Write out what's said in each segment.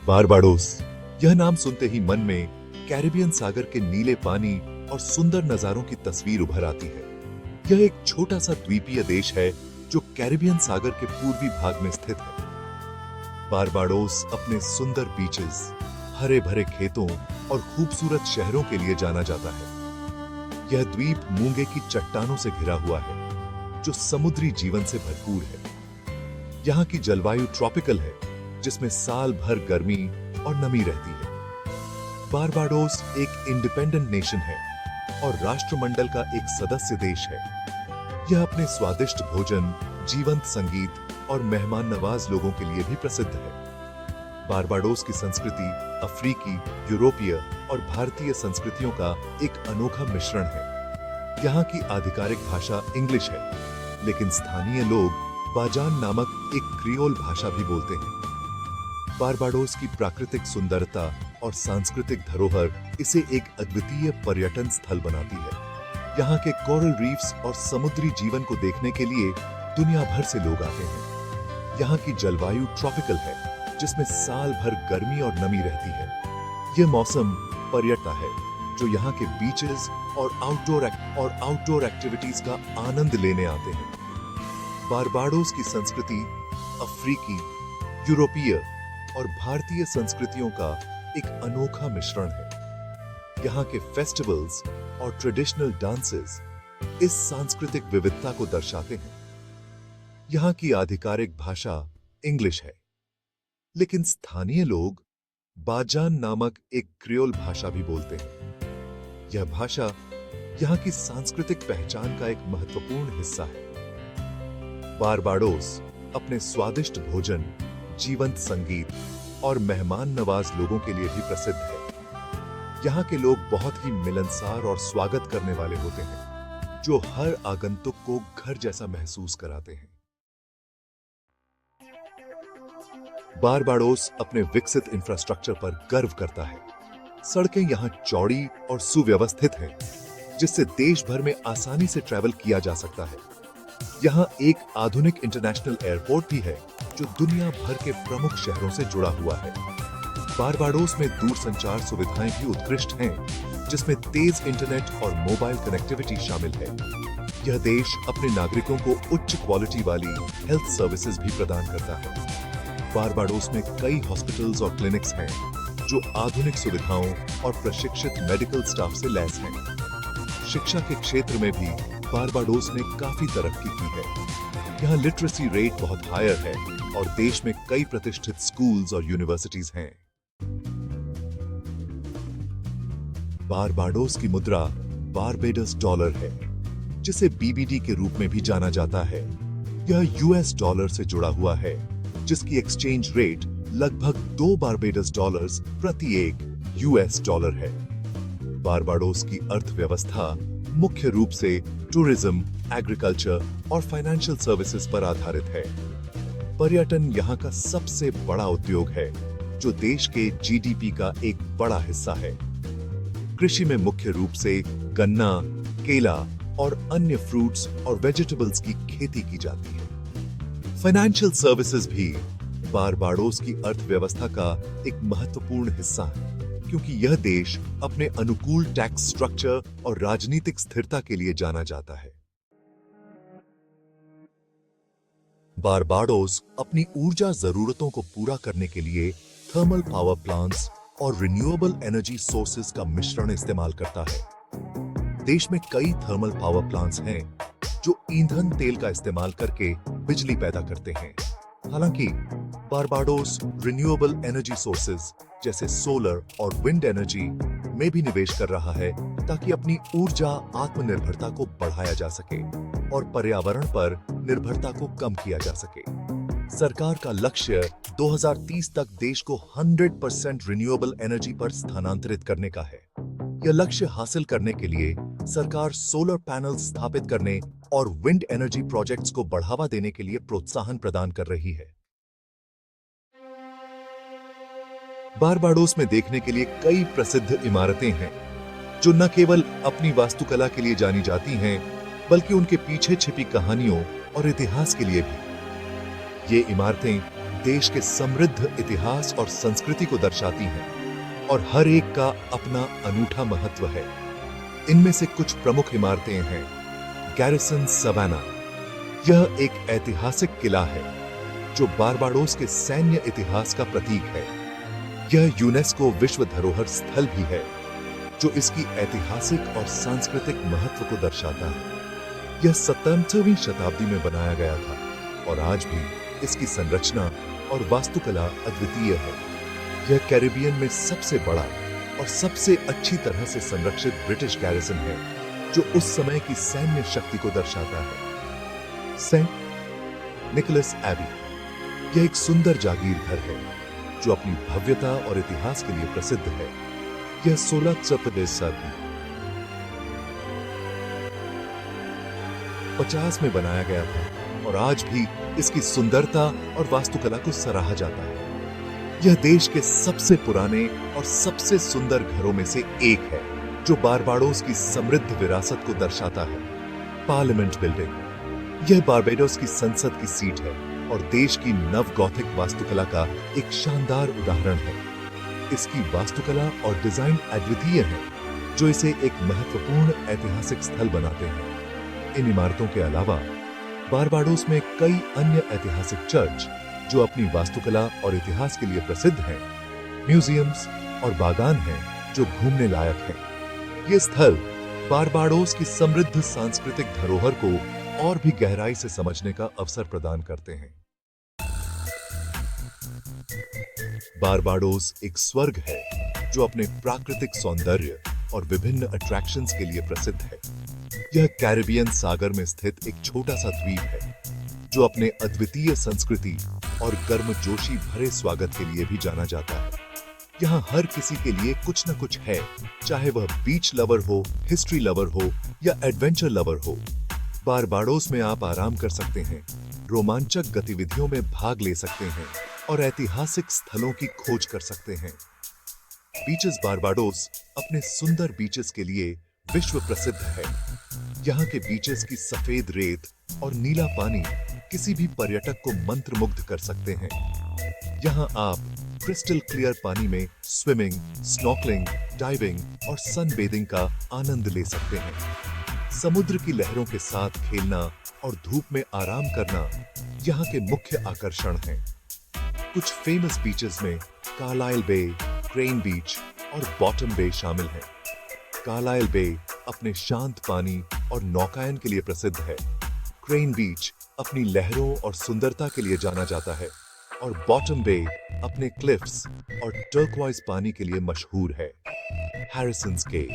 Barbados, यह नाम सुनते ही मन में कैरिबियन सागर के नीले पानी और सुंदर नजारों की तस्वीर उभर आती है। यह एक छोटा सा द्वीपीय देश है जो कैरिबियन सागर के पूर्वी भाग में स्थित है। बारबाडोस अपने सुंदर बीचेस, हरे भरे खेतों और खूबसूरत शहरों के लिए जाना जाता है। यह द्वीप मूंगे की चट्टानों से घिरा हुआ है जो समुद्री जीवन से भरपूर है। यहाँ की जलवायु ट्रॉपिकल है जिसमें साल भर गर्मी और नमी रहती है। बारबाडोस एक इंडिपेंडेंट नेशन है और राष्ट्रमंडल का एक सदस्य देश है। यह अपने स्वादिष्ट भोजन, जीवंत संगीत और मेहमान नवाज लोगों के लिए भी प्रसिद्ध है। बारबाडोस की संस्कृति अफ्रीकी, यूरोपीय और भारतीय संस्कृतियों का एक अनोखा मिश्रण है। यहाँ की आधिकारिक भाषा इंग्लिश है, लेकिन स्थानीय लोग बाजान नामक एक क्रियोल भाषा भी बोलते हैं। बारबाडोस की प्राकृतिक सुंदरता और सांस्कृतिक धरोहर इसे एक अद्वितीय पर्यटन स्थल बनाती है। यहाँ के कोरल रीफ्स और समुद्री जीवन को देखने के लिए दुनिया भर से लोग आते हैं। यहाँ की जलवायु ट्रॉपिकल है जिसमें साल भर गर्मी और नमी रहती है। यह मौसम पर्यटन है जो यहाँ के बीचेस और आउटडोर एक्टिविटीज का आनंद लेने आते हैं। बारबाडोस की संस्कृति अफ्रीकी, यूरोपीय और भारतीय संस्कृतियों का एक अनोखा मिश्रण है। यहाँ के फेस्टिवल्स और ट्रेडिशनल डांसेस इस सांस्कृतिक विविधता को दर्शाते हैं। यहाँ की आधिकारिक भाषा इंग्लिश है, लेकिन स्थानीय लोग बाजान नामक एक क्रियोल भाषा भी बोलते हैं। यह भाषा यहाँ की सांस्कृतिक पहचान का एक महत्वपूर्ण हिस्सा है। बारबाडोस अपने स्वादिष्ट भोजन, जीवंत संगीत और मेहमान नवाज लोगों के लिए भी प्रसिद्ध है। यहाँ के लोग बहुत ही मिलनसार और स्वागत करने वाले होते हैं, जो हर आगंतुक को घर जैसा महसूस कराते हैं। बारबाडोस अपने विकसित इंफ्रास्ट्रक्चर पर गर्व करता है। सड़कें यहाँ चौड़ी और सुव्यवस्थित हैं, जिससे देश भर में आसानी से ट्रैवल किया जा सकता है। यहाँ एक आधुनिक इंटरनेशनल एयरपोर्ट भी है जो दुनिया भर के प्रमुख शहरों से जुड़ा हुआ है। बारबाडोस में दूरसंचार सुविधाएं भी उत्कृष्ट हैं, जिसमें तेज इंटरनेट और मोबाइल कनेक्टिविटी शामिल है। यह देश अपने नागरिकों को उच्च क्वालिटी वाली हेल्थ सर्विसेज भी प्रदान करता है। बारबाडोस में कई हॉस्पिटल्स और क्लिनिक्स हैं जो आधुनिक सुविधाओं और प्रशिक्षित मेडिकल स्टाफ से लैस हैं। शिक्षा के क्षेत्र में भी बारबाडोस ने काफी तरक्की की है। यहाँ लिटरेसी रेट बहुत हायर है और देश में कई प्रतिष्ठित स्कूल्स और यूनिवर्सिटीज हैं। बारबाडोस की मुद्रा बारबेडस डॉलर है, जिसे बीबीडी के रूप में भी जाना जाता है। यह यूएस डॉलर से जुड़ा हुआ है, जिसकी एक्सचेंज रेट लगभग 2 बारबेडस डॉलर्स प्रति एक यूएस डॉलर है। बारबाडोस की अर्थव्यवस्था मुख्य रूप से टूरिज्म, एग्रीकल्चर और फाइनेंशियल सर्विसेज पर आधारित है। पर्यटन यहाँ का सबसे बड़ा उद्योग है, जो देश के जीडीपी का एक बड़ा हिस्सा है। कृषि में मुख्य रूप से गन्ना, केला और अन्य फ्रूट्स और वेजिटेबल्स की खेती की जाती है। फाइनेंशियल सर्विसेज भी बारबाडोस की अर्थव्यवस्था का एक महत्वपूर्ण हिस्सा है, क्योंकि यह देश अपने अनुकूल टैक्स स्ट्रक्चर और राजनीतिक स्थिरता के लिए जाना जाता है। बारबाडोस अपनी ऊर्जा जरूरतों को पूरा करने के लिए थर्मल पावर प्लांट्स और रिन्यूएबल एनर्जी सोर्सेज का मिश्रण इस्तेमाल करता है। देश में कई थर्मल पावर प्लांट्स हैं जो ईंधन तेल का इस्तेमाल करके बिजली पैदा करते हैं। हालांकि बारबाडोस रिन्यूएबल एनर्जी सोर्सेज जैसे सोलर और विंड एनर्जी में भी निवेश कर रहा है, ताकि अपनी ऊर्जा आत्मनिर्भरता को बढ़ाया जा सके और पर्यावरण पर निर्भरता को कम किया जा सके। सरकार का लक्ष्य 2030 तक देश को 100% रिन्यूएबल एनर्जी पर स्थानांतरित करने का है। यह लक्ष्य हासिल करने के लिए सरकार सोलर पैनल स्थापित करने और विंड एनर्जी प्रोजेक्ट्स को बढ़ावा देने के लिए प्रोत्साहन प्रदान कर रही है। बारबाडोस में देखने के लिए कई प्रसिद्ध इमारतें हैं, जो न केवल अपनी वास्तुकला के लिए जानी जाती हैं, बल्कि उनके पीछे छिपी कहानियों और इतिहास के लिए भी। ये इमारतें देश के समृद्ध इतिहास और संस्कृति को दर्शाती हैं और हर एक का अपना अनूठा महत्व है। इनमें से कुछ प्रमुख इमारतें हैं। गैरिसन सवाना, यह एक ऐतिहासिक किला है जो बारबाडोस के सैन्य इतिहास का प्रतीक है। यह यूनेस्को विश्व धरोहर स्थल भी है जो इसकी ऐतिहासिक और सांस्कृतिक महत्व को दर्शाता है। यह 17वीं शताब्दी में बनाया गया था और आज भी इसकी संरचना और वास्तुकला अद्वितीय है। यह कैरिबियन में सबसे बड़ा और सबसे अच्छी तरह से संरक्षित ब्रिटिश गैरिसन है जो उस समय की सैन्य शक्ति को दर्शाता है। सेंट निकोलस एबी, यह एक सुंदर जागीर घर है जो अपनी भव्यता और इतिहास के लिए प्रसिद्ध है। यह 1650 में बनाया गया था और आज भी इसकी सुंदरता और वास्तुकला को सराहा जाता है। यह देश के सबसे पुराने और सबसे सुंदर घरों में से एक है जो बारबाडोस की समृद्ध विरासत को दर्शाता है। पार्लियामेंट बिल्डिंग, यह बारबाडोस की संसद की सीट है और देश की नव गॉथिक वास्तुकला का एक शानदार उदाहरण है। इसकी वास्तुकला और डिजाइन अद्वितीय है जो इसे एक महत्वपूर्ण ऐतिहासिक स्थल बनाते हैं। इन इमारतों के अलावा बारबाडोस में कई अन्य ऐतिहासिक चर्च जो अपनी वास्तुकला और इतिहास के लिए प्रसिद्ध हैं, म्यूजियम्स और बागान हैं जो घूमने लायक हैं। ये स्थल बारबाडोस की समृद्ध सांस्कृतिक धरोहर को और भी गहराई से समझने का अवसर प्रदान करते हैं। बारबाडोस एक स्वर्ग है जो अपने प्राकृतिक सौंदर्य और विभिन्न अट्रैक्शंस के लिए प्रसिद्ध है। यह कैरिबियन सागर में स्थित एक छोटा सा द्वीप है जो अपने अद्वितीय संस्कृति और गर्मजोशी भरे स्वागत के लिए भी जाना जाता है। यहाँ हर किसी के लिए कुछ न कुछ है, चाहे वह बीच लवर हो, हिस्ट्री लवर हो या एडवेंचर लवर हो। बारबाडोस में आप आराम कर सकते हैं, रोमांचक गतिविधियों में भाग ले सकते हैं और ऐतिहासिक स्थलों की खोज कर सकते हैं। बीचेस बारबाडोस अपने सुंदर बीचेस के लिए विश्व प्रसिद्ध है। यहाँ के बीचेस की सफेद रेत और नीला पानी किसी भी पर्यटक को मंत्रमुग्ध कर सकते हैं। यहाँ आप क्रिस्टल क्लियर पानी में स्विमिंग, स्नॉर्कलिंग, डाइविंग और सनबेदिंग का आनंद ले सकते हैं। समुद्र की लहरों के साथ खेलना और धूप में आराम करना यहाँ के मुख्य आकर्षण हैं। कुछ फेमस बीचेस में कार्लाइल बे, क्रेन बीच और बॉटम बे शामिल हैं। कार्लाइल बे अपने शांत पानी और नौकायन के लिए प्रसिद्ध है। क्रेन बीच अपनी लहरों और सुंदरता के लिए जाना जाता है और बॉटम बे अपने क्लिफ्स और टर्क्वाइज पानी के लिए मशहूर है। हैरिसन्स केव,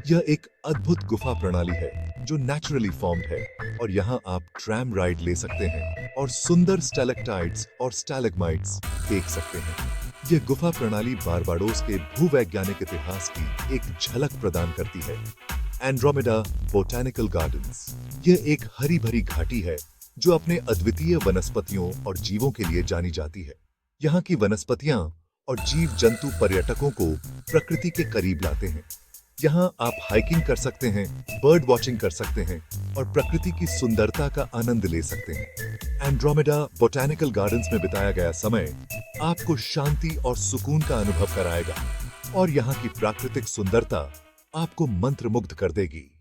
यह एक अद्भुत गुफा प्रणाली है जो नेचुरली फॉर्म्ड है और यहाँ आप ट्रैम राइड ले सकते हैं और सुंदर स्टैलेक्टाइट्स और स्टैलेग्माइट्स देख सकते हैं। यह गुफा प्रणाली बारबाडोस के भूवैज्ञानिक इतिहास की एक झलक प्रदान करती है। एंड्रोमेडा बोटैनिकल गार्डन्स, यह एक हरी भरी घाटी है जो अपने अद्वितीय वनस्पतियों और जीवों के लिए जानी जाती है। यहाँ की वनस्पतियां और जीव जंतु पर्यटकों को प्रकृति के करीब लाते हैं। यहाँ आप हाइकिंग कर सकते हैं, बर्ड वॉचिंग कर सकते हैं और प्रकृति की सुंदरता का आनंद ले सकते हैं। एंड्रोमेडा बोटैनिकल गार्डन्स में बिताया गया समय आपको शांति और सुकून का अनुभव कराएगा और यहाँ की प्राकृतिक सुंदरता आपको मंत्रमुग्ध कर देगी।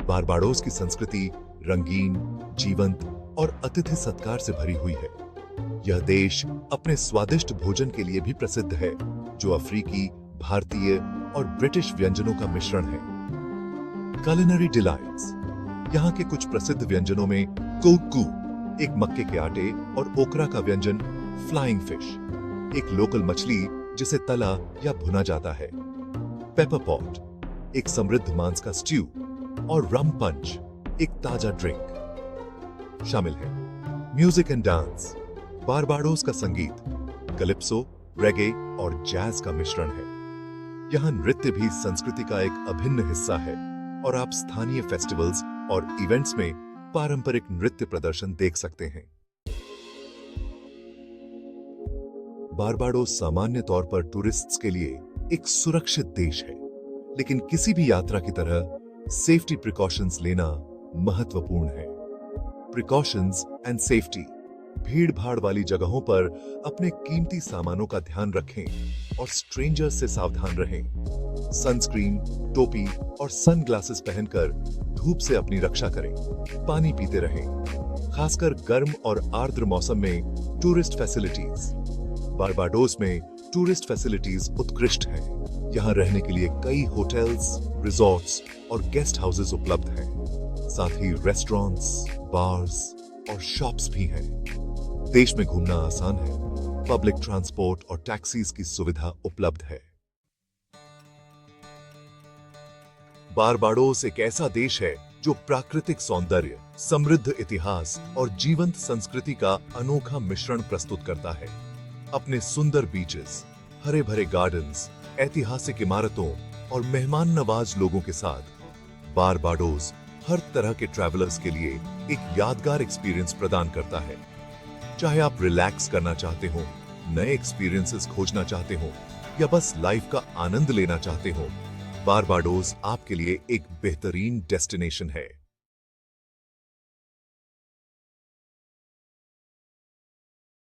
बारबाडोस की संस्कृति रंगीन, जीवंत और अतिथि सत्कार से भरी हुई है। यह देश अपने स्वादिष्ट भोजन के लिए भी प्रसिद्ध है जो अफ्रीकी, भारतीय और ब्रिटिश व्यंजनों का मिश्रण है। कुलिनरी डिलाइट्स, यहाँ के कुछ प्रसिद्ध व्यंजनों में कोकू, एक मक्के के आटे और ओकरा का व्यंजन, फ्लाइंग फिश, एक लोकल मछली जिसे तला या भुना जाता है, पेपर पॉट, एक समृद्ध मांस का स्ट्यू और रम पंच, एक ताजा ड्रिंक शामिल है। म्यूजिक एंड डांस, बारबाडोस का संगीत कैलिप्सो, रेगे और जैज का मिश्रण है। यहाँ नृत्य भी संस्कृति का एक अभिन्न हिस्सा है और आप स्थानीय फेस्टिवल्स और इवेंट्स में पारंपरिक नृत्य प्रदर्शन देख सकते हैं। बारबाडोस सामान्य तौर पर टूरिस्ट्स के लिए एक सुरक्षित देश है, लेकिन किसी भी यात्रा की तरह सेफ्टी प्रिकॉशंस लेना महत्वपूर्ण है। Precautions and safety. भीड़ भाड़ वाली जगहों पर अपने कीमती सामानों का ध्यान रखें और स्ट्रेंजर्स से सावधान रहें। सनस्क्रीन, टोपी और सनग्लासेस पहनकर धूप से अपनी रक्षा करें। पानी पीते रहें, खासकर गर्म और आर्द्र मौसम में। Tourist facilities. बारबाडोस में टूरिस्ट फैसिलिटीज उत्कृष्ट हैं। यहाँ रहने के लिए कई होटल्स, रिजॉर्ट्स और गेस्ट हाउसेस उपलब्ध हैं। साथ ही रेस्टोरेंट्स, बार्स और शॉप्स भी हैं। देश में घूमना आसान है। पब्लिक ट्रांसपोर्ट और टैक्सीज की सुविधा उपलब्ध है। बारबाडोस एक ऐसा देश है जो प्राकृतिक सौंदर्य, समृद्ध इतिहास और जीवंत संस्कृति का अनोखा मिश्रण प्रस्तुत करता है। अपने सुंदर बीचेस, हरे भरे गार्डन्स, ऐतिहासिक इमारतों और मेहमान नवाज लोगों के साथ बारबाडोस हर तरह के ट्रैवलर्स के लिए एक यादगार एक्सपीरियंस प्रदान करता है। चाहे आप रिलैक्स करना चाहते हो, नए एक्सपीरियंसेस खोजना चाहते हो या बस लाइफ का आनंद लेना चाहते हो, बारबाडोस आपके लिए एक बेहतरीन डेस्टिनेशन है।